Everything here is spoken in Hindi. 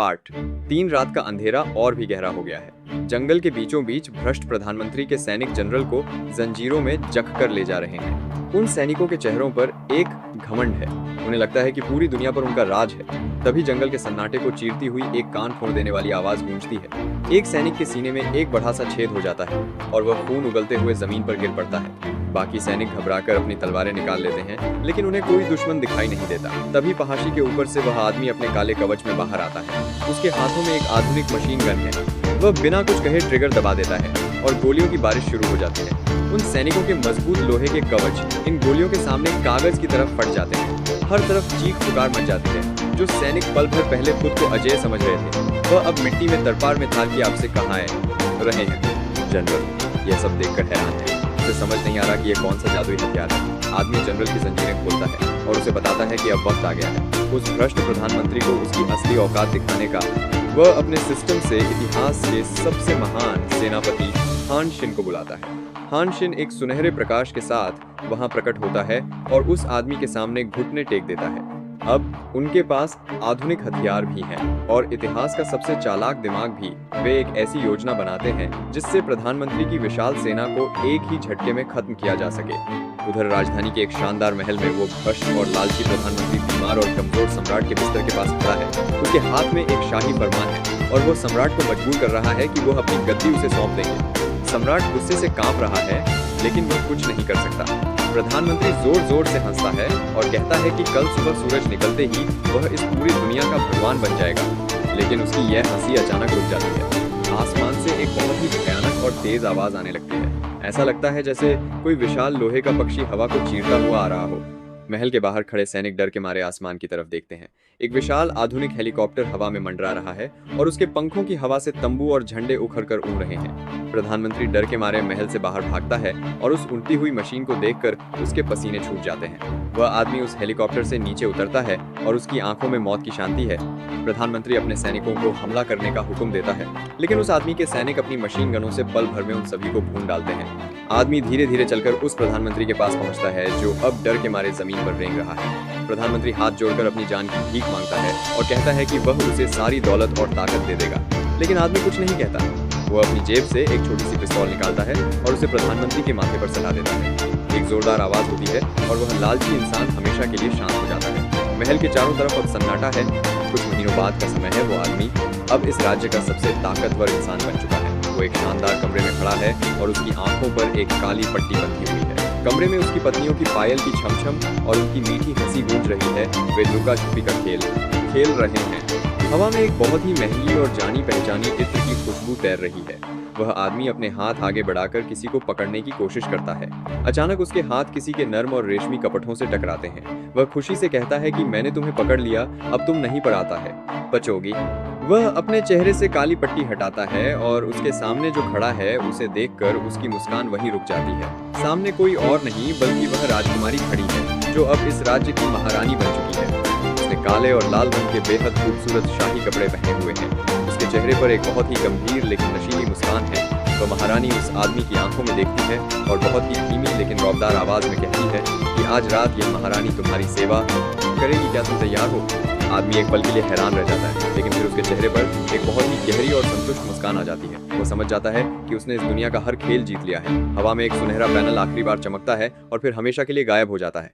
पार्ट 3 रात का अंधेरा और भी गहरा हो गया है। जंगल के बीचों बीच भ्रष्ट प्रधानमंत्री के सैनिक जनरल को जंजीरों में जख कर ले जा रहे हैं। उन सैनिकों के चेहरों पर एक घमंड है। उन्हें लगता है कि पूरी दुनिया पर उनका राज है। तभी जंगल के सन्नाटे को चीरती हुई एक कान फोड़ देने वाली आवाज गूंजती है। एक सैनिक के सीने में एक बड़ा सा छेद हो जाता है और वह खून उगलते हुए जमीन पर गिर पड़ता है। बाकी सैनिक घबराकर अपनी तलवारें निकाल लेते हैं, लेकिन उन्हें कोई दुश्मन दिखाई नहीं देता। तभी पहाड़ी के ऊपर से वह आदमी अपने काले कवच में बाहर आता है। उसके हाथों में एक आधुनिक मशीन गन है। वह बिना कुछ कहे ट्रिगर दबा देता है और गोलियों की बारिश शुरू हो जाती है। उन सैनिकों के मजबूत लोहे के कवच इन गोलियों के सामने कागज की तरफ फट जाते हैं। हर तरफ चीख पुकार मच जाती है। जो सैनिक पल भर पहले खुद को अजय समझ रहे थे, वह अब मिट्टी में तरपार में था कि आपसे कहाँ रहे हैं। जनरल यह सब देखकर हैरान है। उसे समझ नहीं आ रहा कि यह कौन सा जादुई हथियार है। आदमी जनरल की जंजीरें खोलता है और उसे बताता है कि अब वक्त आ गया है उस भ्रष्ट प्रधानमंत्री को उसकी असली औकात दिखाने का। वह अपने सिस्टम से इतिहास के सबसे महान सेनापति हान शिन को बुलाता है। हान शिन एक सुनहरे प्रकाश के साथ वहां प्रकट होता है और उस आदमी के सामने घुटने टेक देता है। अब उनके पास आधुनिक हथियार भी हैं और इतिहास का सबसे चालाक दिमाग भी। वे एक ऐसी योजना बनाते हैं जिससे प्रधानमंत्री की विशाल सेना को एक ही झटके में खत्म किया जा सके। उधर राजधानी के एक शानदार महल में वो भ्रष्ट और लालची प्रधानमंत्री बीमार और कमजोर सम्राट के बिस्तर के पास खड़ा है। उसके हाथ में एक शाही फरमान है और वो सम्राट को मजबूर कर रहा है कि वो अपनी गद्दी उसे सौंप देंगे। सम्राट गुस्से से कांप रहा है, लेकिन वह कुछ नहीं कर सकता। प्रधानमंत्री जोर जोर से हंसता है और कहता है कि कल सुबह सूरज निकलते ही वह इस पूरी दुनिया का भगवान बन जाएगा। लेकिन उसकी यह हंसी अचानक रुक जाती है। आसमान से एक बहुत ही भयानक और तेज आवाज आने लगती है। ऐसा लगता है जैसे कोई विशाल लोहे का पक्षी हवा को चीरता हुआ आ रहा हो। महल के बाहर खड़े सैनिक डर के मारे आसमान की तरफ देखते हैं। एक विशाल आधुनिक हेलीकॉप्टर हवा में मंडरा रहा है और उसके पंखों की हवा से तंबू और झंडे उखड़ कर उड़ रहे हैं। प्रधानमंत्री डर के मारे महल से बाहर भागता है और उस उड़ती हुई मशीन को देखकर उसके पसीने छूट जाते हैं। वह आदमी उस हेलीकॉप्टर से नीचे उतरता है और उसकी आंखों में मौत की शांति है। प्रधानमंत्री अपने सैनिकों को हमला करने का हुक्म देता है, लेकिन उस आदमी के सैनिक अपनी मशीन गनों से पल भर में उन सभी को भून डालते हैं। आदमी धीरे धीरे चलकर उस प्रधानमंत्री के पास पहुंचता है जो अब डर के मारे जमीन पर रेंग रहा है। प्रधानमंत्री हाथ जोड़कर अपनी जान की भीख मांगता है और कहता है कि वह उसे सारी दौलत और ताकत दे देगा, लेकिन आदमी कुछ नहीं कहता। वो अपनी जेब से एक छोटी सी पिस्तौल निकालता है और उसे प्रधानमंत्री के माथे पर सटा देता है। एक जोरदार आवाज होती है और वह लालची इंसान हमेशा के लिए शांत हो जाता है। महल के चारों तरफ अब सन्नाटा है। कुछ महीनों बाद का समय है। वो आदमी अब इस राज्य का सबसे ताकतवर इंसान बन चुका है। वो एक शानदार कमरे में खड़ा है और उसकी आंखों पर एक काली पट्टी बंधी हुई है। कमरे में उसकी पत्नियों की पायल की छमछम और उनकी मीठी हंसी गूंज रही है। वे लुका छुपी का खेल रहे हैं। हवा में एक बहुत ही महंगी और जानी पहचानी इत्र की खुशबू तैर रही है। वह आदमी अपने हाथ आगे बढ़ाकर किसी को पकड़ने की कोशिश करता है। अचानक उसके हाथ किसी के नर्म और रेशमी कपड़ों से टकराते हैं। वह खुशी से कहता है कि मैंने तुम्हें पकड़ लिया, अब तुम नहीं पड़ाता है, बचोगी। वह अपने चेहरे से काली पट्टी हटाता है और उसके सामने जो खड़ा है उसे देखकर उसकी मुस्कान वहीं रुक जाती है। सामने कोई और नहीं बल्कि वह राजकुमारी खड़ी है जो अब इस राज्य की महारानी बन चुकी है। उसने काले और लाल रंग के बेहद खूबसूरत शाही कपड़े पहने हुए हैं। उसके चेहरे पर एक बहुत ही गंभीर लेकिन नशीली मुस्कान है। वह महारानी उस आदमी की आंखों में देखती है और बहुत ही धीमी लेकिन रौबदार आवाज में कहती है कि आज रात यह महारानी तुम्हारी सेवा करेगी, क्या तुम तैयार हो? आदमी एक पल के लिए हैरान रह जाता है, लेकिन फिर उसके चेहरे पर एक बहुत ही गहरी और संतुष्ट मुस्कान आ जाती है। वो समझ जाता है कि उसने इस दुनिया का हर खेल जीत लिया है। हवा में एक सुनहरा पैनल आखिरी बार चमकता है और फिर हमेशा के लिए गायब हो जाता है।